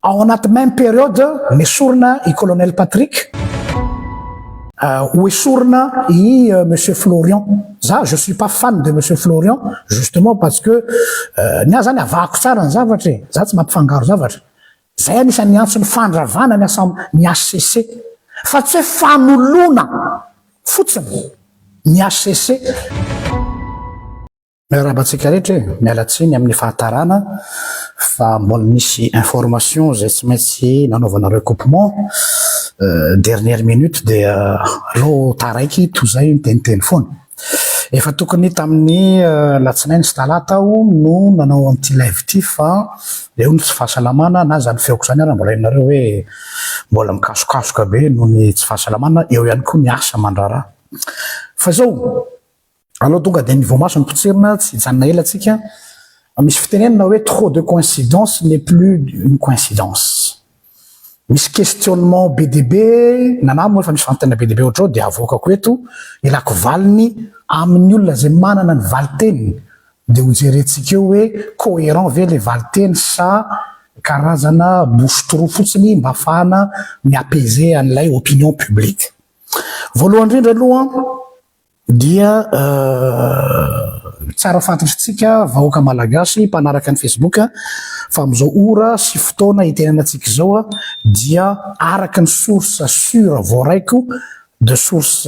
ao anaty même période mesorina i colonel Patrick, hoesorina i monsieur Florian. Za je suis pas fan de monsieur Florian justement parce que nia zany avako tsara ny zavatra e, za tsy mampifangaro zavatra. Zay anisan'ny antso ny fandravana ny HCC fa tsy hoe fanolona fotsiny ny HCC. Rahabatsika rehetra e, mialatsiny amin'ny fahatarana fa mbola misy information zay tsy maintsy nanaovana recoupement dernière minute de allo taraiky tozay miteniteny foana. Efa tokony tamin'ny latsinainy sy talata aho no nanao an'ity live ity fa eo ny tsy fahasalamana na zany feoko zany ara mbola hainareo hoe mbola mikasokasoka be noho ny tsy fahasalamana, eo ihany koa ny asa mandraraha. Fa zao aloha tonga de niveau maso ny potsirina tsy hijanona ela atsika. Misy fitenenina hoe trop de coïncidence n'est plus une coïncidence. Misy questionnement BDB nanamo moa efa misy fantena BDB ohatrao de avokako eto ilako valiny amin'ny olona zay manana ny valiteniny de ho jerentsika eo hoe cohérent ve le valiteny sa karazana bouche-trou fotsiny mba ahafahana miapaiser an'ilay opinion publique. Voalohany indrindra aloha dia tsara fantatritsika vahoaka malagasy mpanaraka ny Facebook fa amizao ora sy fotoana itenanatsika zao dia araka ny source sûre voaraiko de source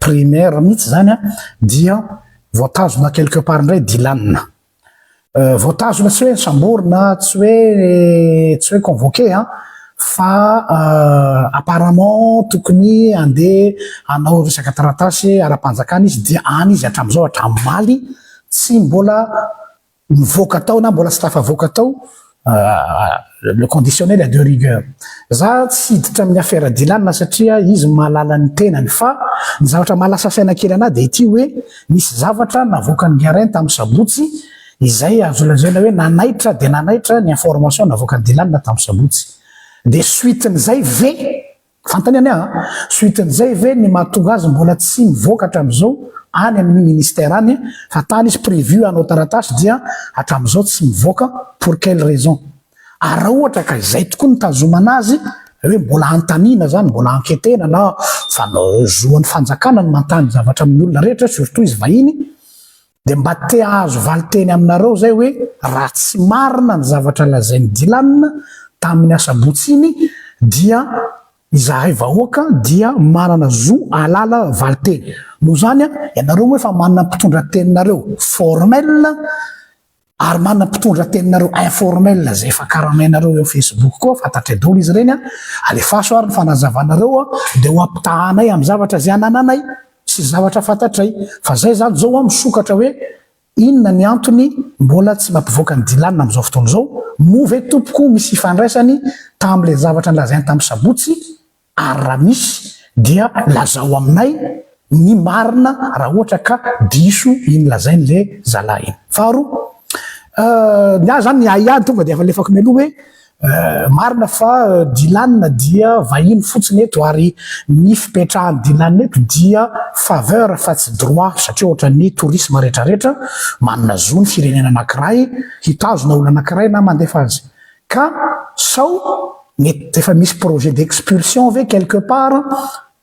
primaire mihitsy zany dia voatazona quelque part indray Dylan. Voatazona tsy hoe samborina, tsy hoe convoqué fa apparemment tokony andeha anao resaka taratasy ara-panjakana izy dia any izy hatramizao hatramimaly tsy mbola mivoaka tao na mbola tsy tafavoaka tao. Le conditionnel à de rigueur. Za tsy hiditra amin'ny affaire Dylan satria izy mahalala ny tenany fa ny zavatra malasa saina kely anahy de ity hoe misy zavatra navoaka ny Guerin tamin'ny sabotsy izay azo lazaina hoe nanaitra de nanaitra ny information navoaka ny Dylan tamin'ny sabotsy. De suiten'izay ve fantany any suiten'izay ve ny mahatonga azy mbola tsy mivoaka hatramizao any amin'ny ministère any fa tany izy prévu anao taratasy dia hatramizao tsy mivoaka pour quelle raison. Raha ohatra ka izay tokoa ny tazomana azy hoe mbola antanina zany mbola anketena na zoan'ny fanjakana ny mantany zavatra amin'ny olona rehetra surtout izy vahiny de mba te azo valiteny aminareo zay hoe raha tsy marina ny zavatra lazainy Dylan tamin'ny asabotsy iny dia izahay vahoaka dia manana zo alala valiteny. Noho zany ianareo moa efa manana mpitondra teninareo formel ary manana mpitondra teninareo informel zay efa karamainareo eo Facebook koa fantatry dolo izy reny alefaso ary ny fanazavanareo de ho ampitahanay amin'ny zavatra zay anananay sy zavatra fantatray. Fa zay zany zao misokatra hoe inona ny antony mbola tsy mampivoaka ny Dylan amin'izao fotoana zao, move tompoko misy ifandraisany tam'le zavatra nlazainy tamin'ny sabotsy ary raha misy dia lazao aminay ny marina raha ohatra ka diso iny lazainy le zalahy iny. Faharoa nia zany ny aiady tonga de efa lefako mialoha hoe marina fa Dylan dia vahiny fotsiny eto ary ny fipetrahan'ny Dylan eto dia faveur fa tsy droit satria ohatra ny tourisme rehetrarehetra manana zo ny firenena anankiray hitazona olona anankiray na mandefa azy ka sao mety efa misy projet d'expulsion ve quelque part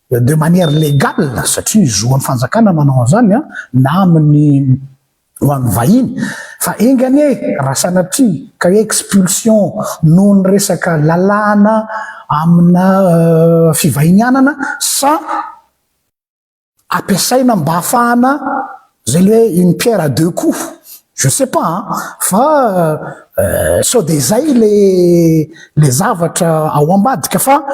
de manière légale satria zoan'ny fanjakana manao an'izany na amin'ny ho an'ny vahiny fa engany raha sanatria ka hoe expulsion noho ny resaka lalàna amina fivahinianana sa ampiasaina mba ahafahana zay le hoe une pierre à deux coups, je sais pas fa sao de zay le zavatra ao ambadika fa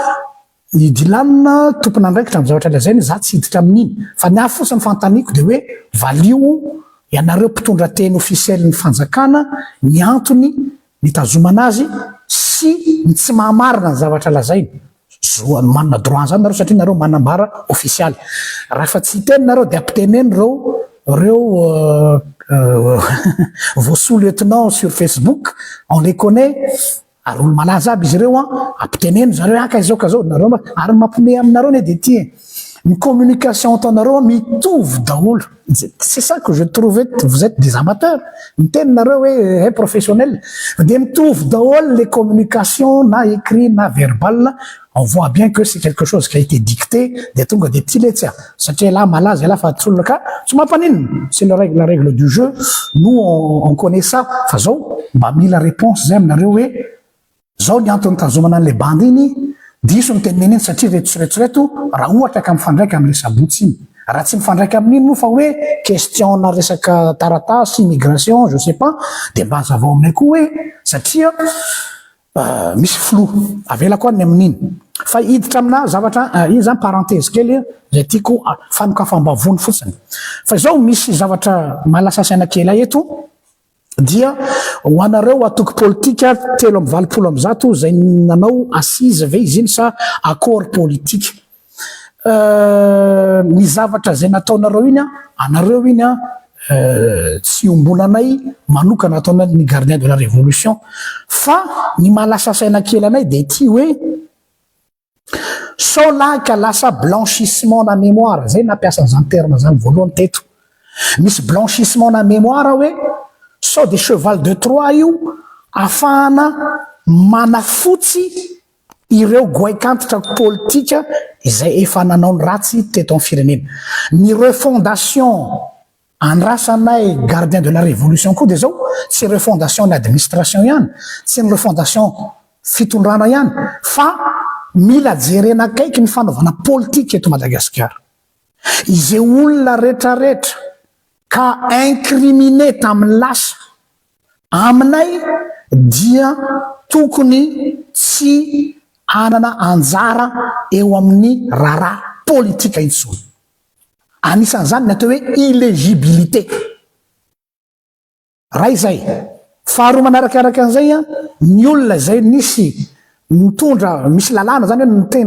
i Dylan tompona andraikitra amin'ny zavatra lazainy za tsy hiditra amin'iny fa ny hafa fosiny fantaniko de hoe valio ianareo mpitondra teny officiel ny fanjakana ny antony nitazomana azy sy ny tsy mahamarina ny zavatra lazainy zoany manana droit zany nareo satria nareo manambara official. Raha efa tsy hitenynareo de ampiteneny reo vos sous-lieutenants sur Facebook on les connaît ary olo malaza aby izy ireo ampiteneny zareo ka izao ka zao nareo ary mampome aminareo ne de ty Ny communication ataonareo mitovy daholo. C'est ça que je trouvais, vous êtes des amateurs. Mitenareo hoe professionnel. De mitovy daholo les communications na écrit na verbal. On voit bien que c'est quelque chose qui a été dicté de tonga de petits laitiers. Satria là malaza là fa tsolaka tsy mampaninona. C'est la règle du jeu. Nous on connaît ça. Fa zao mba mila réponse zay aminareo hoe zao ny antony tazomana an'le bandy iny diso miteneneny satria retsoretsoreto raha ohatra ka mifandraika amin'ny sabotsy iny. Raha tsy mifandraika amin'iny moa fa hoe question na resaka taratasy immigration je sais pas de mba azavao aminay koa hoe satria misy flou avela koa ny amin'iny fa hiditra amina zavatra iny zany parenthèse kely zay tiako fanokafam-bavony fotsiny fa zao misy zavatra malasa saina kely eto dia ho anareo atoky politika 320 zay nanao assise ve izy iny sa accord politique ny zavatra zay nataonareo iny anareo iny tsy ombonanay manokana ataonany gardien de la révolution fa ny malasa saina kely anay de ty hoe sao lahy ka lasa blanchissement na mémoire zay nampiasa zany terme zany voalohany teto misy blanchissement na mémoire hoe sao de cheval de Troie io afahana manafotsy ireo goaikantitra politika izay efa nanao ny ratsy teto amin'ny firenena ny refondation andrasanay gardien de la révolution koa de zao tsy refondation ny administration ihany tsy ny refondation fitondrana ihany fa mila jerena akaiky ny fanaovana politika eto Madagasikara izay olona rehetrarehetra ka incriminé tamin'ny lasa aminay dia tokony tsy anana anjara eo amin'ny raharaha politika intsony anisan'izany ny atao hoe illégibilité raha izay faharoa manarakaraka an'izay ny olona zay nisy mitondra misy lalàna zany hoe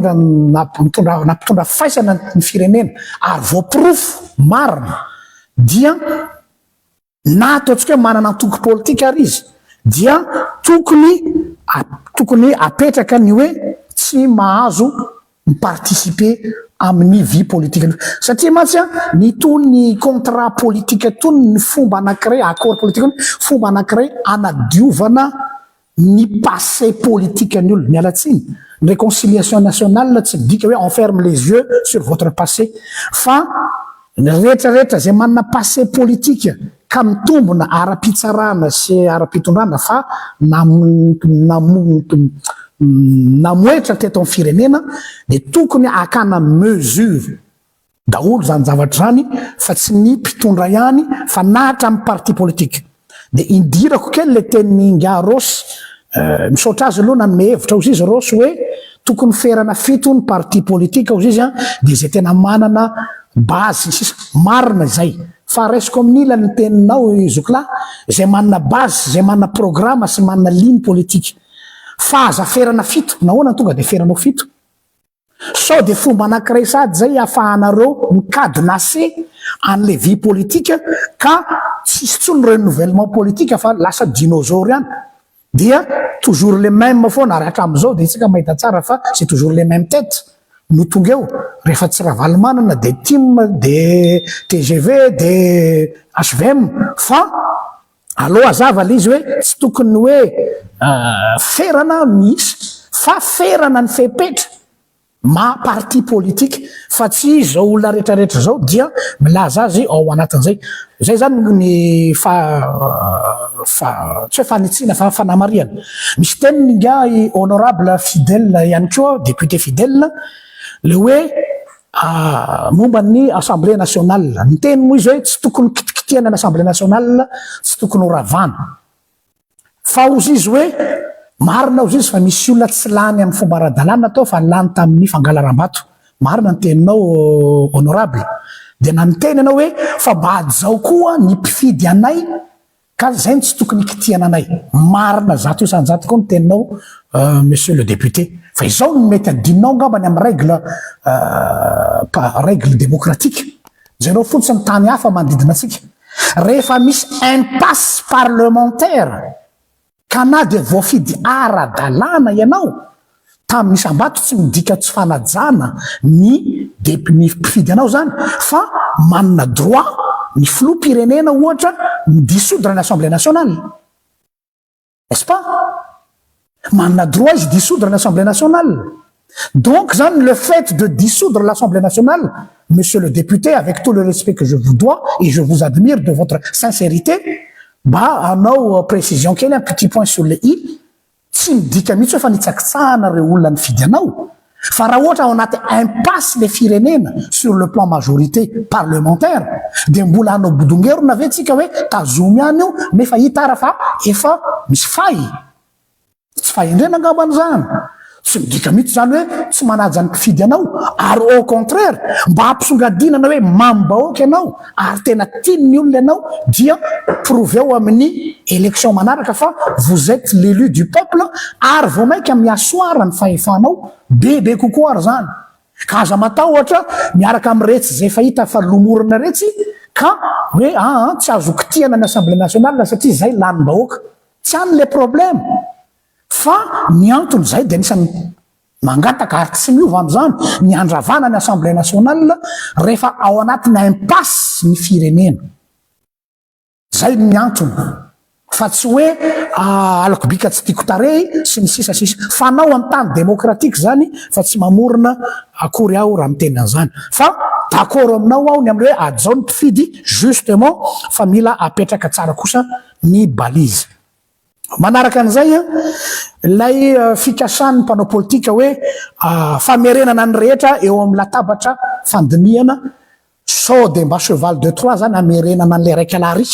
nampitondra faisana ny firenena ary voapirofo marina dia na ataontsika hoe manana antoky politika ary izy dia tokony apetraka ny hoe tsy mahazo miparticiper amin'ny vie politique satria mantsy ny tony ny contrat politique tony ny fomba anankiray accord politique fomba anankiray anadiovana ny passé politique ny olo mialatsiny ny réconciliation nationale tsy dika hoe on ferme les yeux sur votre passé fa rehetrarehetra zay manana passé politique ka mitombona ara-pitsarana sy ara-pitondrana fa namoetra teto amin'ny firenena de tokony akana mesure daholo zany zavatra zany fa tsy ny mpitondra ihany fa nahatra amin'ny parti politique de indirako kely le teny nga Rosy misaotra azy aloha nanome hevitra ozy izy Rosy hoe tokony ferana fito ny parti politique ozy izy de zay tena manana base sisa marina zay fa resiko amin'ny ilany teninao izokla zay manana base zay manana programme sy manana ligne politique fa aza ferana fito nahoana tonga de feranao fito sao de fomba anankiray sady zay afahanareo mikadonase an'le vie politique ka tsisy tsony renouvellement politique fa lasa dinosaure ihany dia toujours les mêmes foana ary hatram'izao de tsika mahita tsara fa c'est toujours les mêmes têtes no tonga eo rehefa tsy ravalimanana de TIM de TGV de HVM fa aloha azava le izy hoe tsy tokony hoe ferana misy fa ferana ny fepetra ma parti politique fa tsy zao olona rehetrarehetra zao dia milaza azy ao anatin'izay zay zany ny tsy hoe fanitsina fa fanamariana misy teniny nga honorable fidèle ihany koa député fidèle le hoe momba ny assemblée nationale ny teny moa izy hoe tsy tokony kitikitiana ny assemblée nationale tsy tokony ho ravana fa ozy izy hoe marina ozy izy fa misy olona tsy lany amin'ny fomba ara-dalàna atao fa lany tamin'ny fangalaram-bato marina ny teninao honorable de na ny teny anao hoe fa mbady zao koa ny mpifidy anay ka zay ny tsy tokony kitiana anay marina zato isanjato koa ny teninao monsieur le député fa izao no mety adinao ngambany amin'ny règle démocratique zainao fotsiny ny tany hafa manodidina atsika rehefa misy impasse parlementaire ka na de voafidy ara-dalàna ianao tamin'ny sambato tsy midika tsy fanajana ny mpifidy anao zany fa manana droit ny filoham-pirenena ohatra ny dissoudre l'Assemblée nationale, n'est-ce pas? Manana droit izy dissoudre l'Assemblée nationale. Donc zany le fait de dissoudre l'Assemblée nationale, monsieur le député, avec tout le respect que je vous dois et je vous admire de votre sincérité, anao précision kely un petit point sur le i, tsy midika mihitsy hoe fa nitsakitsahana reo olona nifidy anao fa raha ohatra ao anaty impasse le firenena sur le plan majorité parlementaire de mbola hanao bodongerona ve tsika hoe tazomy any io nefa hita ara fa efa misy fay tsy fahendrena angambany zany tsy midika mihitsy zany hoe tsy manaja ny mpifidy anao ary au contraire mba hampisongadinana hoe mambahoaka ianao ary tena tiany olona ianao dia proveo amin'ny élection manaraka fa vous êtes l'élu du peuple ary vao mainka miasoara ny fahefanao bebe kokoa ary zany ka aza matao ohatra miaraka amin'ny retsy zay fahita fa lomorona retsy ka hoe tsy azoko tiana ny Assemblée nationale satria zay lanim-bahoaka tsy any le problème fa ny antony zay dia anisany mangataka ary tsy miova am'izany ny andravana ny Assemblée nationale rehefa ao anatin'ny impasse ny firenena zay ny antony fa tsy hoe alako bika tsy tiako tarehy sy ny sisa fanao amin'ny tany démocratique zany fa tsy mamorona akory aho raha miteny an'izany fa d'accord aminao aho ny am'le hoe ajao ny mpifidy justement fa mila apetraka tsara kosa ny balise. Manaraka an'izay lay fikasan'ny mpanao politika hoe famerenana ny rehetra eo amin'ny latabatra fandinihana sao de mba cheval de Troie zany amerenana an'le raiky alary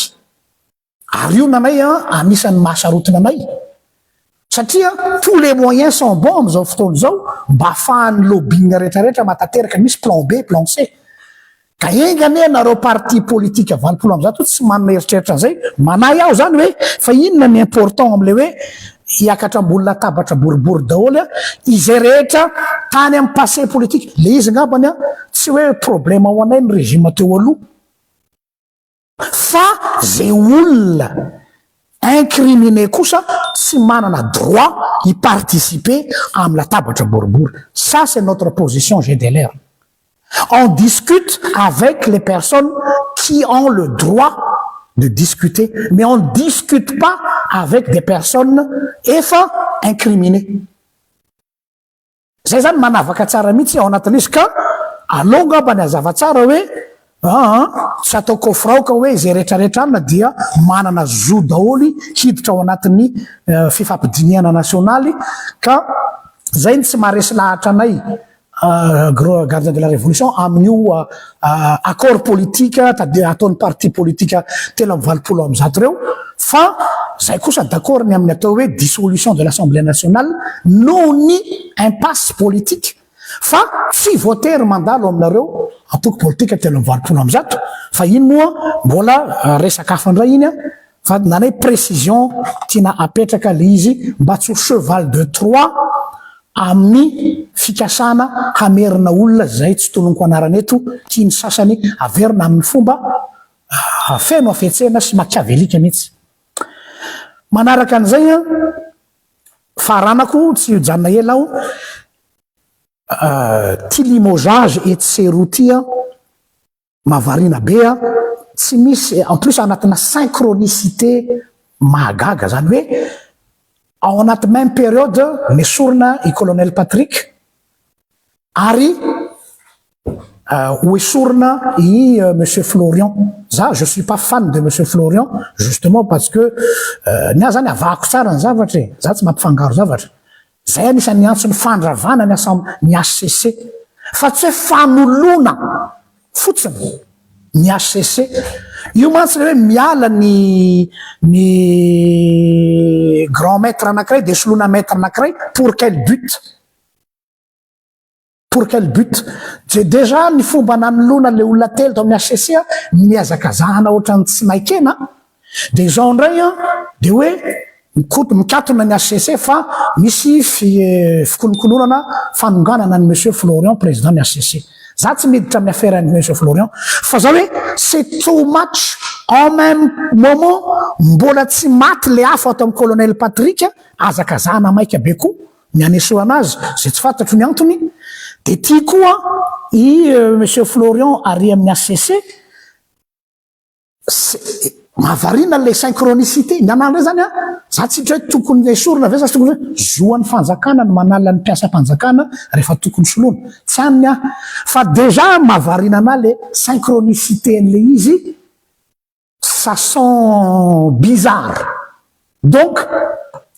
ary io nanay anisan'ny mahasarotina anay satria tous les moyens sont bons am'izao fotoana zao mba afahan'ny lobbying rehetrarehetra matateraka misy plan B plan C ka engane nareo parti politique 20% tsy manana eritreritra an'izay manahy aho zany hoe fa inona ny important am'le hoe hiakatra ambony latabatra boribory daholo izay rehetra tany amin'ny passé politique le izy ngambany tsy hoe problème ao anay ny régime teo aloha fa zay olona incriminé kosa tsy manana droit y participer amin'ny latabatra boribory. Ça c'est notre position GDLR. On discute avec les personnes qui ont le droit de discuter, mais on ne discute pas avec des personnes incriminées. Zay zany manavaka tsara mihitsy ao anatin'izy ka alao ngambany azava tsara hoe tsy atao kofraoka hoe izay rehetrarehetra amina dia manana zo daholy hiditra ao anatin'ny fifampidiniana nasionaly ka zay tsy maharesy lahatra anay gardien de la révolution amin'io accord politique ataon'ny parti politique 320 reo fa zay kosa d'accord ny amin'ny atao hoe dissolution de l'Assemblée nationale noho ny impasse politique fa tsy votery mandalo aminareo antoko politique 320 fa iny moa mbola resaka hafa indray iny fa nanay précision tiana apetraka le izy mba tsy ho cheval de Troie amin'ny fikasana hamerina olona zay tsy toloniko anarana eto tiany sasany averina amin'ny fomba feno afetsena sy machiavélika mihitsy. Manaraka an'izay faranako tsy hijanona ela aho ty limogeage et tserotia mavarina be tsy misy en plus anatina synchronicité mahagaga zany hoe ao anaty même période nesorina i colonel Patrick ary hoesorina i monsieur Florian. Za je suis pas fan de monsieur Florian justement parce que nia zany avako tsara ny zavatra za tsy mampifangaro zavatra zay anisan'ny antsony fandravana ny HCC fa tsy hoe fanolona fotsiny ny HCC io mantsy hoe miala ny grand maître anankiray de solona maître anankiray pour quel but? Pour quel but? Déjà ny fomba nanolona le olona telo tao amin'ny HCC miazakazahana ohatrany tsy maikena de zao ndray de hoe mikatona ny HCC fa misy fikolokolonana fanonganana ny monsieur Florian président ny HCC. Za tsy miditra amin'ny affaire ny monsieur Florian fa za hoe c'est too much en même moment mbola tsy maty le hafa atao amin'ny colonel Patrick azakazahana maika be koa mianesoa anazy zay tsy fantatro ny antony. De ty koa i monsieur Florian ary amin'ny ACC mahavarina le synchronicité ny anandre zany a za tsy hoe tokony le sorona ve sa tokony hoe zoan'ny fanjakana ny manala ny mpiasa-panjakana rehefa tokony soloana tsy aniny a fa déjà mahavarina ana le synchronicité n'le izy ça sent bizarre. Donc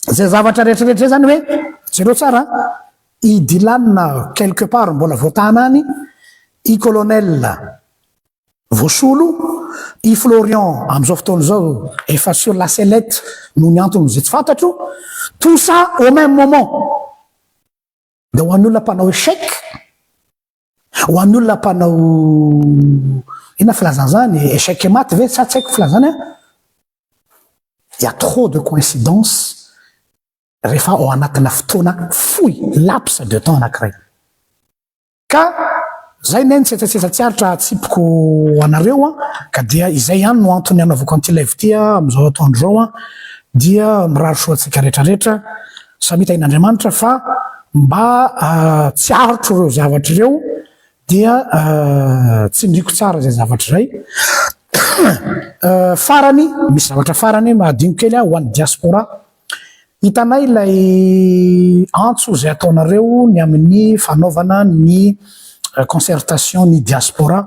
zay zavatra rehetrarehetra zany hoe jereo tsara i Dylan quelque part mbola voatahana any, i colonel voasolo, i Florian am'izao fotoana zao efa sur la sellette noho ny antony zay tsy fantatro, tout ça au même moment. De ho an'ny olona mpanao échec, ho an'ny olona mpanao ina filazana zany échec et maty ve sa tsy haiko filazany a, il y a trop de coïncidences rehefa ao anatina fotoana fohy laps de temps anankiray. Ka zay neny tsetsatsiaritra atsipiko anareo a ka dia izay ihany no antony anaovako an'ity live ty am'izao atoandro zao a dia mirary soatsika rehetrarehetra samita in'Andriamanitra fa mba tsy aritro ireo zavatra ireo dia tsindriko tsara zay zavatra zay. Farany misy zavatra farany mahadingo kely ho an'ny diaspora. Hitanay ilay antso zay ataonareo ny amin'ny fanaovana ny concertation ny diaspora.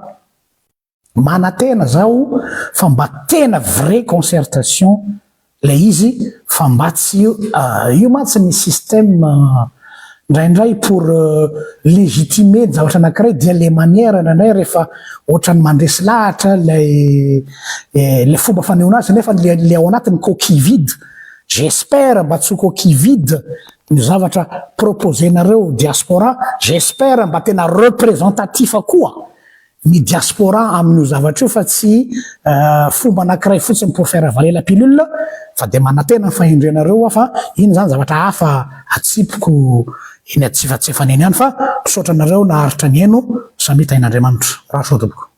Manatena zao fa mba tena vraie concertation le izy fa mba tsy io mantsy ny système indraindray pour légitimer ny zavatra anankiray dia le manière indraindray rehefa ohatrany mandresy lahatra le fomba fanehoana azy nefa le ao anatiny coquille vide. J'espère mba tsy coquille vide ny zavatra proposenareo diaspora, j'espère mba tena représentatif koa ny diaspora amin'io zavatra io fa tsy fomba anankiray fotsiny pour faire avaler la pilule fa de manatena fahendrenareo fa iny zany zavatra hafa atsipiko iny atsifatsefany eny ihany fa misaotra anareo naharitra ny eno samita in'Andriamanitra raha soa tompoko.